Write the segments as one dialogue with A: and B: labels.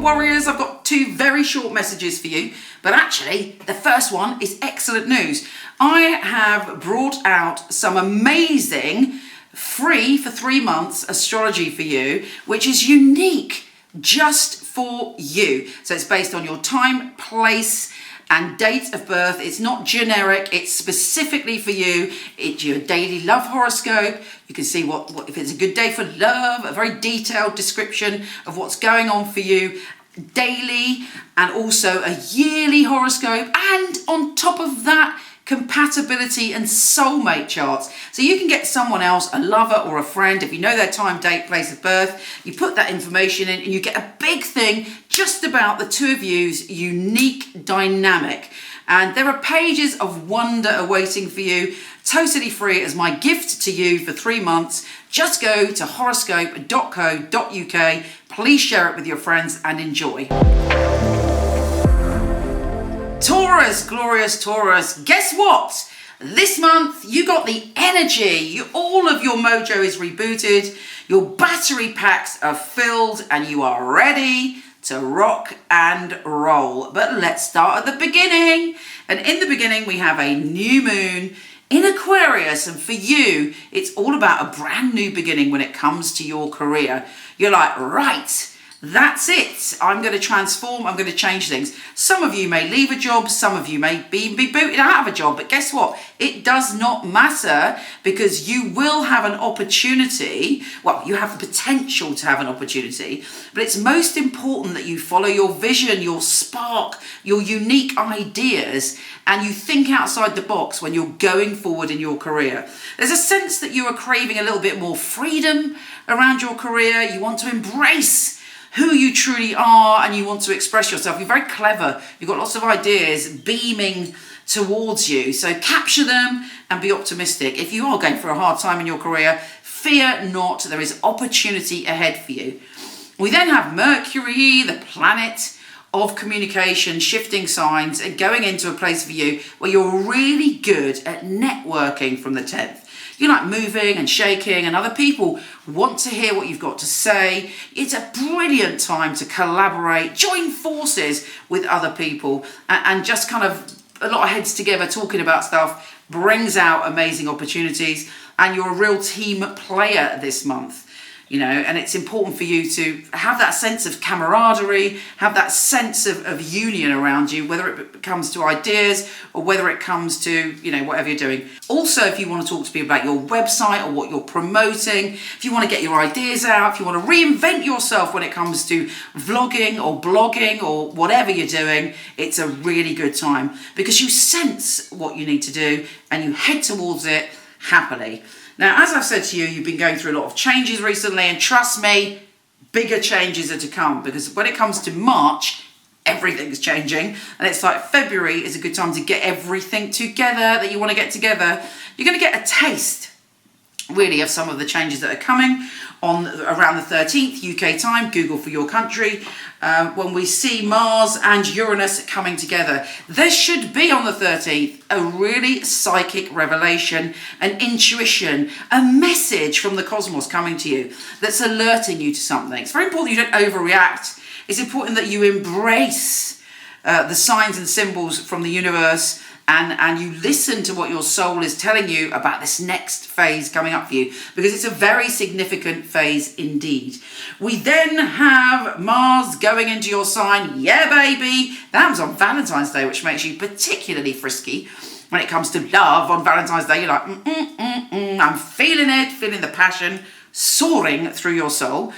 A: warriors, I've got two very short messages for you, but actually the first one is excellent news. I have brought out some amazing free for 3 months astrology for you, which is unique just for you. So it's based on your time, place, and date of birth. It's not generic, it's specifically for you. It's your daily love horoscope. You can see what if it's a good day for love, a very detailed description of what's going on for you daily, and also a yearly horoscope, and on top of that, compatibility and soulmate charts. So you can get someone else, a lover or a friend, if you know their time, date, place of birth, you put that information in and you get a big thing just about the two of you's unique dynamic. And there are pages of wonder awaiting for you, totally free as my gift to you for 3 months. Just go to horoscope.co.uk. Please share it with your friends and enjoy. Taurus, glorious Taurus, guess what? This month you got the energy, all of your mojo is rebooted, your battery packs are filled, and you are ready to rock and roll. But let's start at the beginning. And in the beginning we have a new moon in Aquarius, and for you it's all about a brand new beginning when it comes to your career. You're like, right, that's it. I'm going to transform. I'm going to change things. Some of you may leave a job. Some of you may be booted out of a job. But guess what? It does not matter, because you will have an opportunity. Well, you have the potential to have an opportunity. But it's most important that you follow your vision, your spark, your unique ideas, and you think outside the box when you're going forward in your career. There's a sense that you are craving a little bit more freedom around your career. You want to embrace who you truly are, and you want to express yourself. You're very clever. You've got lots of ideas beaming towards you. So capture them and be optimistic. If you are going through a hard time in your career, fear not. There is opportunity ahead for you. We then have Mercury, the planet of communication, shifting signs, and going into a place for you where you're really good at networking from the 10th. You like moving and shaking, and other people want to hear what you've got to say. It's a brilliant time to collaborate, join forces with other people, and just kind of a lot of heads together talking about stuff brings out amazing opportunities. And you're a real team player this month. You know, and it's important for you to have that sense of camaraderie, have that sense of union around you, whether it comes to ideas or whether it comes to, you know, whatever you're doing. Also, if you want to talk to people about your website or what you're promoting, if you want to get your ideas out, if you want to reinvent yourself when it comes to vlogging or blogging or whatever you're doing, it's a really good time, because you sense what you need to do and you head towards it happily. Now, as I've said to you, you've been going through a lot of changes recently, and trust me, bigger changes are to come, because when it comes to March, everything's changing, and it's like February is a good time to get everything together that you want to get together. You're going to get a taste, really, of some of the changes that are coming on around the 13th UK time. Google for your country. When we see Mars and Uranus coming together, there should be on the 13th a really psychic revelation, an intuition, a message from the cosmos coming to you that's alerting you to something. It's very important you don't overreact. It's important that you embrace the signs and symbols from the universe, and you listen to what your soul is telling you about this next phase coming up for you, because it's a very significant phase indeed. We then have Mars going into your sign. Yeah, baby. That was on Valentine's Day, which makes you particularly frisky. When it comes to love on Valentine's Day, you're like, I'm feeling it, feeling the passion soaring through your soul.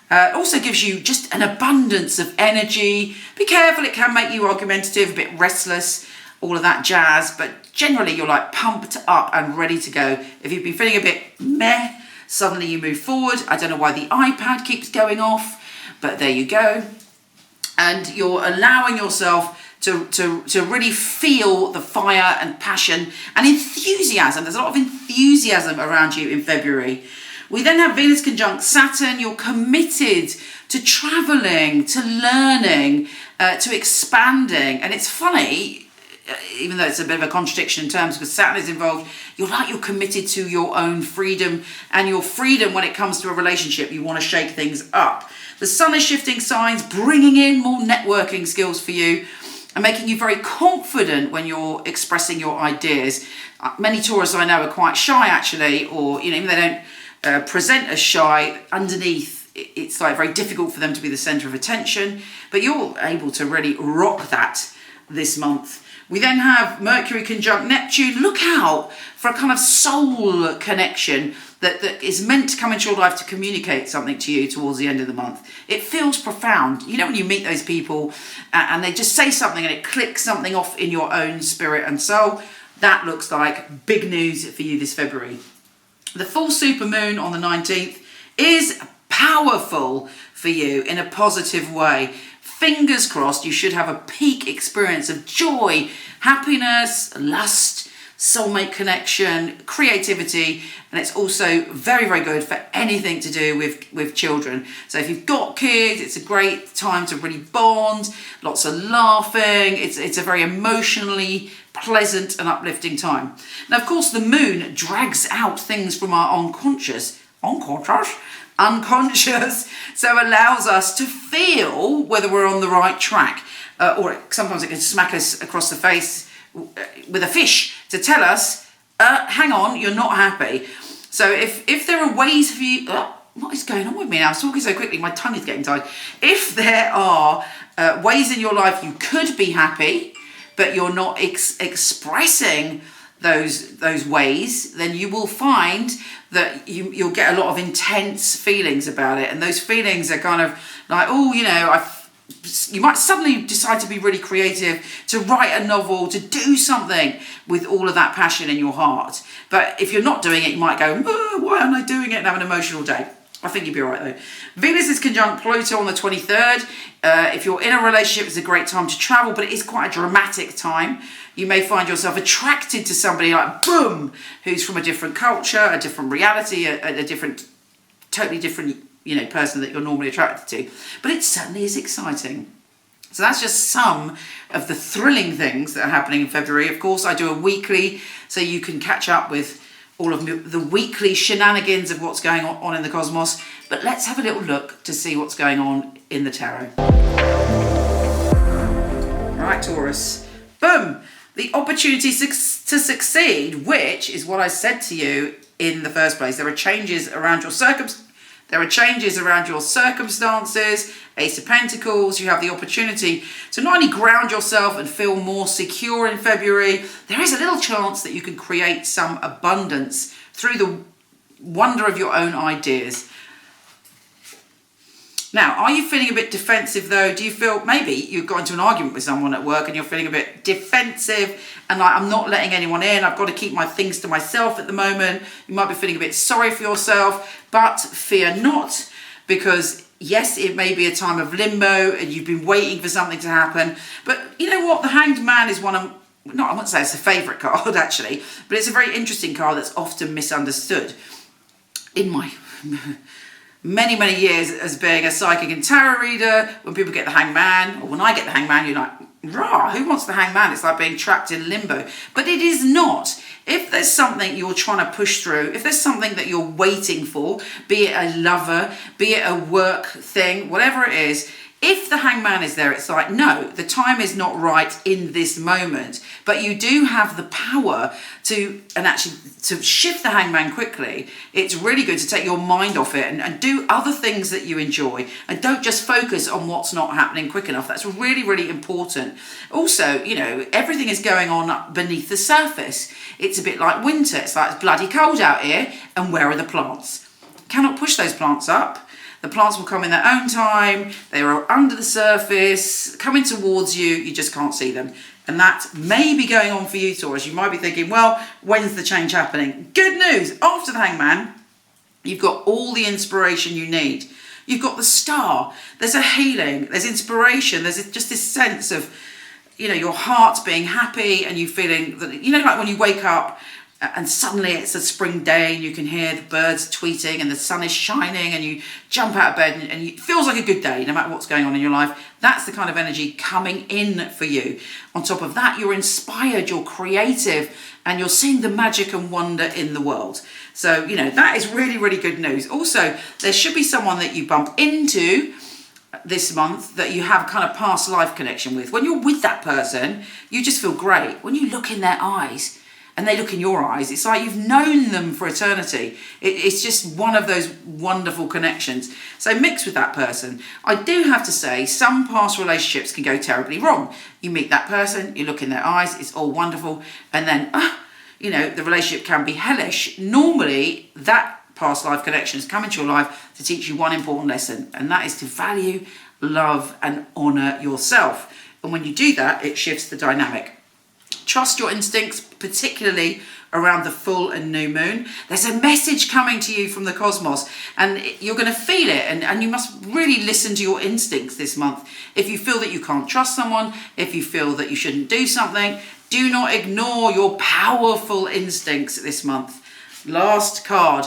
A: It also gives you just an abundance of energy. Be careful, it can make you argumentative, a bit restless, all of that jazz, but generally you're like pumped up and ready to go. If you've been feeling a bit meh, suddenly you move forward. I don't know why the iPad keeps going off, but there you go. And you're allowing yourself to really feel the fire and passion and enthusiasm. There's a lot of enthusiasm around you in February. We then have Venus conjunct Saturn. You're committed to traveling, to learning, to expanding. And it's funny, even though it's a bit of a contradiction in terms because Saturn is involved, you're committed to your own freedom, and your freedom when it comes to a relationship, you want to shake things up. The Sun is shifting signs, bringing in more networking skills for you and making you very confident when you're expressing your ideas. Many Taurus I know are quite shy actually, or even they don't present as shy. Underneath, it's like very difficult for them to be the centre of attention, but you're able to really rock that this month. We then have Mercury conjunct Neptune. Look out for a kind of soul connection that is meant to come into your life to communicate something to you towards the end of the month. It feels profound. When you meet those people and they just say something and it clicks something off in your own spirit and soul, that looks like big news for you this February. The full supermoon on the 19th is powerful for you in a positive way. Fingers crossed, you should have a peak experience of joy, happiness, lust, soulmate connection, creativity, and it's also very, very good for anything to do with children. So if you've got kids, it's a great time to really bond, lots of laughing. It's a very emotionally pleasant and uplifting time. Now, of course, the moon drags out things from our unconscious, so allows us to feel whether we're on the right track, or sometimes it can smack us across the face with a fish to tell us, hang on, you're not happy. So if there are ways for you, what is going on with me now? I was talking so quickly, my tongue is getting tied. If there are ways in your life you could be happy, but you're not expressing those ways, then you will find that you'll get a lot of intense feelings about it. And those feelings are kind of like, you might suddenly decide to be really creative, to write a novel, to do something with all of that passion in your heart. But if you're not doing it, you might go, why aren't I doing it, and have an emotional day. I think you'd be all right though. Venus is conjunct Pluto on the 23rd. If you're in a relationship, it's a great time to travel, but it is quite a dramatic time. You may find yourself attracted to somebody like, boom, who's from a different culture, a different reality, a different, totally different, person that you're normally attracted to. But it certainly is exciting. So that's just some of the thrilling things that are happening in February. Of course, I do a weekly, so you can catch up with all of the weekly shenanigans of what's going on in the cosmos. But let's have a little look to see what's going on in the tarot. All right, Taurus. Boom. The opportunity to succeed, which is what I said to you in the first place. There are changes around your circumstances. Ace of Pentacles. You have the opportunity to not only ground yourself and feel more secure in February, there is a little chance that you can create some abundance through the wonder of your own ideas. Now, are you feeling a bit defensive though? Do you feel maybe you've got into an argument with someone at work and you're feeling a bit defensive and like, I'm not letting anyone in, I've got to keep my things to myself at the moment. You might be feeling a bit sorry for yourself, but fear not, because yes, it may be a time of limbo and you've been waiting for something to happen. But you know what? The Hanged Man is I wouldn't say it's a favourite card actually, but it's a very interesting card that's often misunderstood. In my many, many years as being a psychic and tarot reader, when people get the Hanged Man, or when I get the Hanged Man, you're like, rah, who wants the Hanged Man? It's like being trapped in limbo. But it is not. If there's something you're trying to push through, if there's something that you're waiting for, be it a lover, be it a work thing, whatever it is, if the Hanged Man is there, it's like, no, the time is not right in this moment. But you do have the power to shift the Hanged Man quickly. It's really good to take your mind off it and do other things that you enjoy. And don't just focus on what's not happening quick enough. That's really, really important. Also, everything is going on beneath the surface. It's a bit like winter. It's like it's bloody cold out here. And where are the plants? Cannot push those plants up. The plants will come in their own time. They are under the surface, coming towards you. You just can't see them. And that may be going on for you, Taurus. You might be thinking, well, when's the change happening? Good news. After the Hanged Man, you've got all the inspiration you need. You've got the Star. There's a healing. There's inspiration. There's just this sense of, your heart being happy and you feeling that, like when you wake up and suddenly it's a spring day and you can hear the birds tweeting and the sun is shining and you jump out of bed and it feels like a good day no matter what's going on in your life. That's the kind of energy coming in for you. On top of that, you're inspired, you're creative, and you're seeing the magic and wonder in the world. So, that is really, really good news. Also, there should be someone that you bump into this month that you have kind of past life connection with. When you're with that person, you just feel great. When you look in their eyes and they look in your eyes, it's like you've known them for eternity. It's just one of those wonderful connections. So mix with that person. I do have to say, some past relationships can go terribly wrong. You meet that person, you look in their eyes, it's all wonderful, and then, the relationship can be hellish. Normally, that past life connections come into your life to teach you one important lesson, and that is to value, love, and honour yourself. And when you do that, it shifts the dynamic. Trust your instincts, particularly around the full and new moon. There's a message coming to you from the cosmos and you're going to feel it, and you must really listen to your instincts this month. If you feel that you can't trust someone, if you feel that you shouldn't do something, do not ignore your powerful instincts this month. Last card.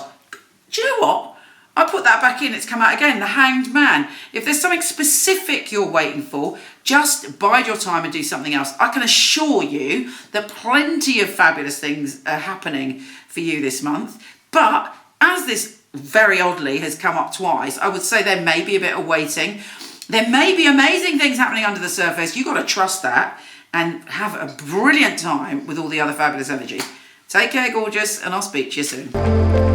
A: Do you know what? I put that back in, it's come out again, the Hanged Man. If there's something specific you're waiting for, just bide your time and do something else. I can assure you that plenty of fabulous things are happening for you this month. But as this very oddly has come up twice, I would say there may be a bit of waiting. There may be amazing things happening under the surface. You've got to trust that and have a brilliant time with all the other fabulous energy. Take care, gorgeous, and I'll speak to you soon.